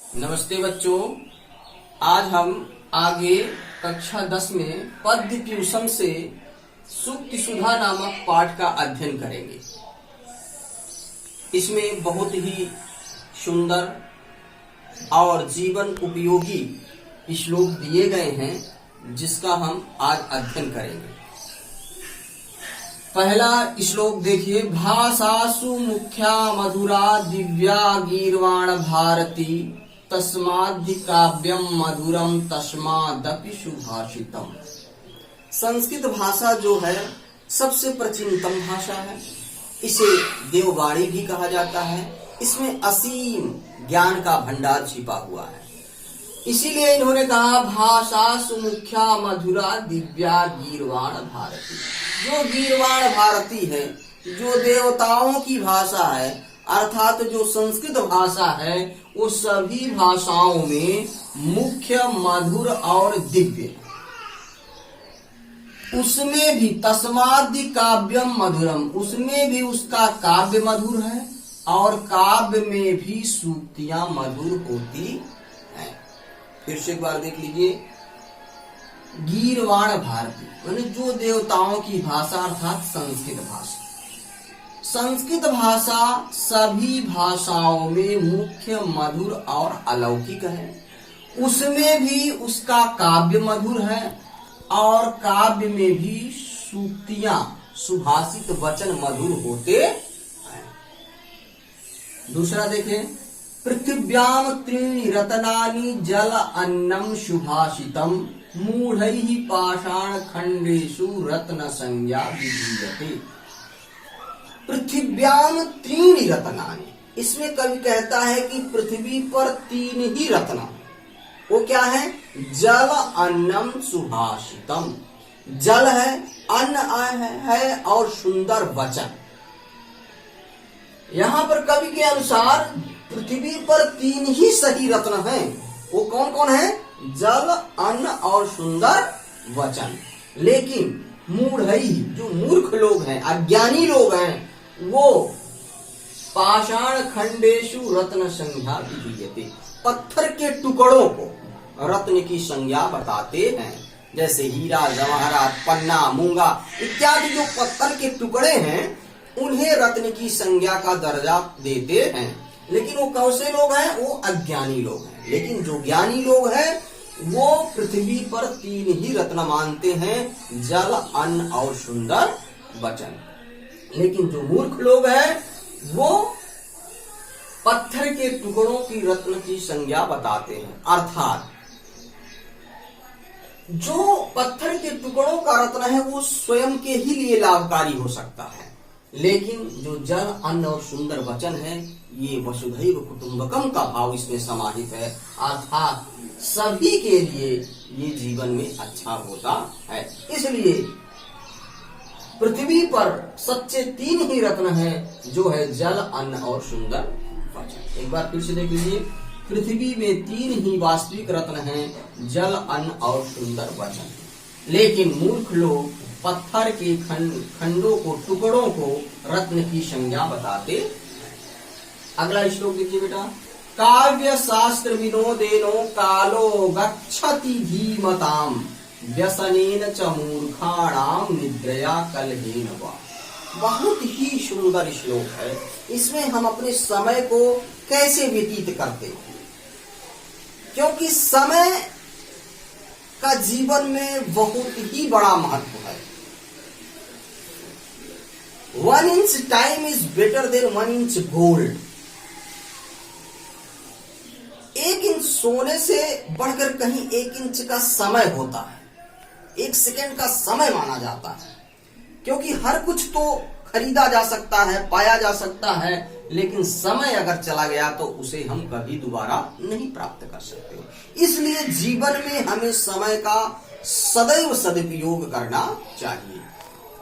नमस्ते बच्चों, आज हम आगे कक्षा 10 में पद्य ट्यूशन से सूक्ति सुधा नामक पाठ का अध्ययन करेंगे। इसमें बहुत ही सुंदर और जीवन उपयोगी श्लोक दिए गए हैं, जिसका हम आज अध्ययन करेंगे। पहला श्लोक देखिए। भाषासु मुख्या मधुरा दिव्या गीर्वाण भारती तस्माद्धि काव्यम मधुरम तस्मादपि सुभाषितम। संस्कृत भाषा जो है सबसे प्राचीनतम भाषा है। इसे देववाणी भी कहा जाता है। इसमें असीम ज्ञान का भंडार छिपा हुआ है। इसीलिए इन्होंने कहा भाषा सुमुख्या मधुरा दिव्या गीर्वाण भारती। जो गीर्वाण भारती है, जो देवताओं की भाषा है, अर्थात जो संस्कृत भाषा है, वो सभी भाषाओं में मुख्य, मधुर और दिव्य है। उसमें भी तस्मादि काव्यम मधुरम, उसमें भी उसका काव्य मधुर है और काव्य में भी सूक्तियां मधुर होती हैं। फिर से एक बार देख लीजिए। गीर्वाण भारती माने जो देवताओं की भाषा अर्थात संस्कृत भाषा। संस्कृत भाषा सभी भाषाओं में मुख्य, मधुर और अलौकिक है। उसमें भी उसका काव्य मधुर है और काव्य में भी सूक्तियां, सुभाषित वचन मधुर होते हैं। दूसरा देखें। पृथिव्याम त्रीणि रत्नानि जल अन्नम सुभाषितम मूढ़ैः पाषाण खंडेषु रत्न संज्ञा विधीयते। पृथिव्याम त्रीणि रत्नानि, इसमें कवि कहता है कि पृथ्वी पर तीन ही रत्न। वो क्या है? जल अन्नम सुभाषितम। जल है, अन्न है और सुंदर वचन। यहाँ पर कवि के अनुसार पृथ्वी पर तीन ही सही रत्न हैं। वो कौन कौन है? जल, अन्न और सुंदर वचन। लेकिन मूढ़ई, जो मूर्ख लोग हैं, अज्ञानी लोग हैं, वो पाषाण खंडेषु रत्न संज्ञा विधीयते, पत्थर के टुकड़ों को रत्न की संज्ञा बताते हैं। जैसे हीरा, जवाहरात, पन्ना, मूंगा इत्यादि जो पत्थर के टुकड़े हैं, उन्हें रत्न की संज्ञा का दर्जा देते हैं। लेकिन वो कौन से लोग हैं? वो अज्ञानी लोग हैं। लेकिन जो ज्ञानी लोग हैं वो पृथ्वी पर तीन ही रत्न मानते हैं, जल, अन्न और सुंदर वचन। लेकिन जो मूर्ख लोग हैं वो पत्थर के टुकड़ों की रत्न की संज्ञा बताते हैं। अर्थात जो पत्थर के टुकड़ों का रत्न है वो स्वयं के ही लिए लाभकारी हो सकता है, लेकिन जो जल, अन्न और सुंदर वचन है, ये वसुधैव कुटुंबकम का भाव इसमें समाहित है। अर्थात सभी के लिए ये जीवन में अच्छा होता है। इसलिए पृथ्वी पर सच्चे तीन ही रत्न हैं, जो है जल, अन्न और सुंदर वचन। एक बार फिर से देख लीजिए। पृथ्वी में तीन ही वास्तविक रत्न हैं, जल, अन्न और सुंदर वचन। लेकिन मूर्ख लोग पत्थर के खंडों को, टुकड़ों को रत्न की संज्ञा बताते हैं। अगला श्लोक देखिए बेटा। काव्य शास्त्र विनोदेनो कालो गच्छति धीमताम व्यसनेन च मूर्खाणाम निद्रया कलहेन वा। बहुत ही सुंदर श्लोक है। इसमें हम अपने समय को कैसे व्यतीत करते हैं, क्योंकि समय का जीवन में बहुत ही बड़ा महत्व है। 1 inch time is better than 1 inch gold. 1 inch सोने से बढ़कर कहीं 1 इंच का समय होता है। 1 सेकंड का समय माना जाता है, क्योंकि हर कुछ तो खरीदा जा सकता है, पाया जा सकता है, लेकिन समय अगर चला गया तो उसे हम कभी दोबारा नहीं प्राप्त कर सकते। इसलिए जीवन में हमें समय का सदैव सदुपयोग करना चाहिए।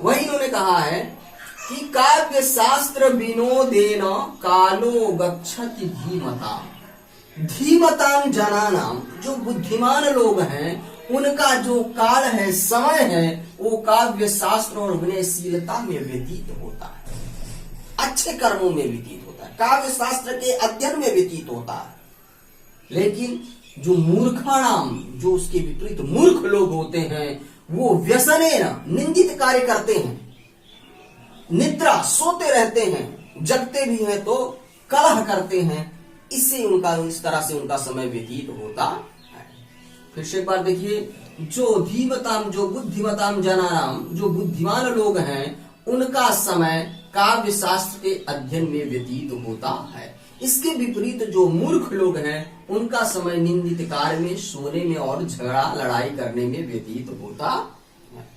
वही उन्होंने कहा है कि काव्य शास्त्र विनोदेन कालो गच्छति धीमताम। धीमताम जनानाम, जो बुद्धिमान लोग हैं उनका जो काल है, समय है, वो काव्य शास्त्र और विनयशीलता में व्यतीत होता है, अच्छे कर्मों में व्यतीत होता है, काव्य शास्त्र के अध्ययन में व्यतीत होता है। लेकिन जो मूर्खाणाम, जो उसके विपरीत मूर्ख लोग होते हैं, वो व्यसनेन निंदित कार्य करते हैं, निद्रा सोते रहते हैं, जगते भी हैं तो कलह करते हैं। इससे उनका, इस तरह से उनका समय व्यतीत होता है। फिर से एक बार देखिए, जो धीमताम, जो बुद्धिमताम जनानाम, जो बुद्धिमान लोग हैं, उनका समय काव्य शास्त्र के अध्ययन में व्यतीत होता है। इसके विपरीत जो मूर्ख लोग हैं, उनका समय निंदित कार्य में, सोने में और झगड़ा लड़ाई करने में व्यतीत होता है।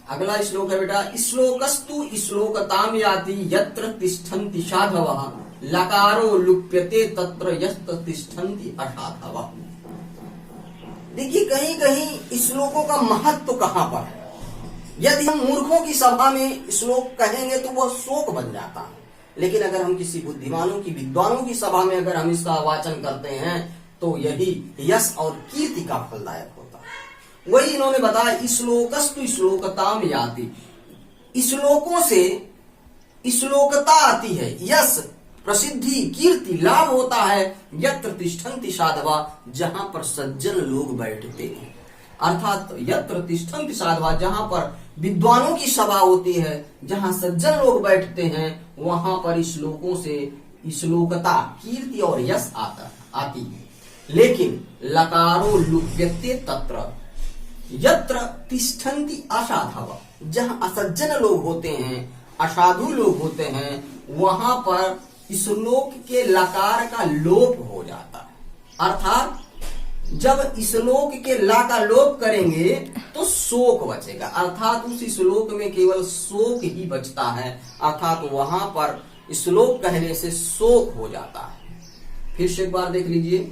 अगला श्लोक है बेटा, श्लोकस्तु श्लोकताम याति यत्र तिष्ठन्ति साधवः लकारो लुप्यते तत्र यत्र तिष्ठन्ति असाधवः। देखिए कहीं कहीं श्लोकों का महत्व कहां पर है। यदि हम मूर्खों की सभा में श्लोक कहेंगे तो वह शोक बन जाता है, लेकिन अगर हम किसी बुद्धिमानों की, विद्वानों की सभा में अगर हम इसका वाचन करते हैं तो यही यश और कीर्ति का फलदायक होता है। वही इन्होंने बताया, श्लोकस्तु श्लोकताम याति, श्लोकों से श्लोकता आती है, यश, प्रसिद्धि, कीर्ति, लाभ होता है। यत्र तिष्ठन्ति साधवा, जहां पर सज्जन लोग बैठते हैं, अर्थात यत्र तिष्ठन्ति साधवा, जहां पर विद्वानों की सभा होती है, जहां सज्जन लोग बैठते हैं, वहां पर श्लोकों से श्लोकता, कीर्ति और यश आती है। लेकिन लकारो लुप्यते तत्र यत्र तिष्ठन्ति असाधव, जहां असज्जन लोग होते हैं, असाधु लोग होते हैं, वहां पर श्लोक के लकार का लोप हो जाता है। अर्थात जब श्लोक के ला का लोप करेंगे तो शोक बचेगा, अर्थात उस श्लोक में केवल शोक ही बचता है, अर्थात वहां पर श्लोक कहने से शोक हो जाता है। फिर से एक बार देख लीजिए,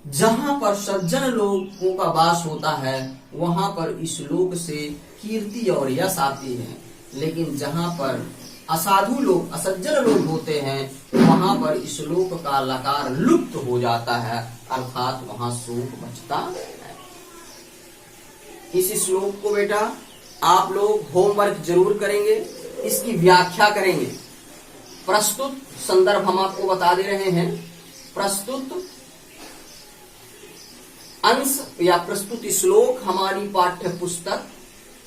जहां पर सज्जन लोगों का वास होता है, वहां पर श्लोक से कीर्ति और यश आती है, लेकिन जहां पर असाधु लोग, असज्जन लोग होते हैं, वहां पर श्लोक का लकार लुप्त हो जाता है, अर्थात वहां शोक बचता है। इस श्लोक को बेटा आप लोग होमवर्क जरूर करेंगे, इसकी व्याख्या करेंगे। प्रस्तुत संदर्भ हम आपको बता दे रहे हैं। प्रस्तुत अंश या प्रस्तुत श्लोक हमारी पाठ्य पुस्तक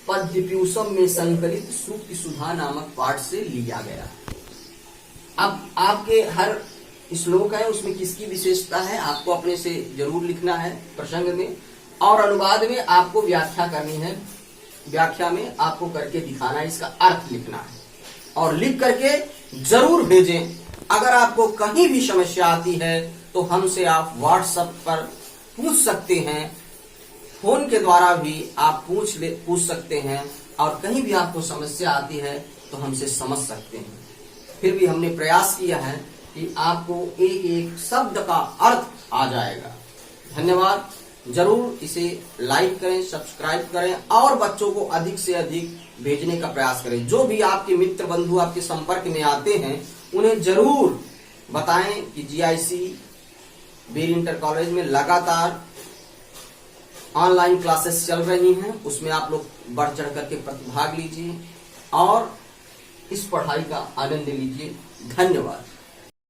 पद्यपीयूषम में संकलित सूक्ति सुधा नामक पाठ से लिया गया। अब आपके हर श्लोक है उसमें किसकी विशेषता है आपको अपने से जरूर लिखना है प्रसंग में, और अनुवाद में आपको व्याख्या करनी है। व्याख्या में आपको करके दिखाना है, इसका अर्थ लिखना है और लिख करके जरूर भेजें। अगर आपको कहीं भी समस्या आती है तो हमसे आप व्हाट्सएप पर पूछ सकते हैं, फोन के द्वारा भी आप पूछ सकते हैं, और कहीं भी आपको समस्या आती है तो हमसे समझ सकते हैं। फिर भी हमने प्रयास किया है कि आपको एक एक शब्द का अर्थ आ जाएगा। धन्यवाद। जरूर इसे लाइक करें, सब्सक्राइब करें और बच्चों को अधिक से अधिक भेजने का प्रयास करें। जो भी आपके मित्र बंधु आपके संपर्क में आते हैं उन्हें जरूर बताएं कि जीआईसी वीर इंटर कॉलेज में लगातार ऑनलाइन क्लासेस चल रही हैं, उसमें आप लोग बढ़ चढ़ करके प्रतिभाग लीजिए और इस पढ़ाई का आनंद लीजिए। धन्यवाद।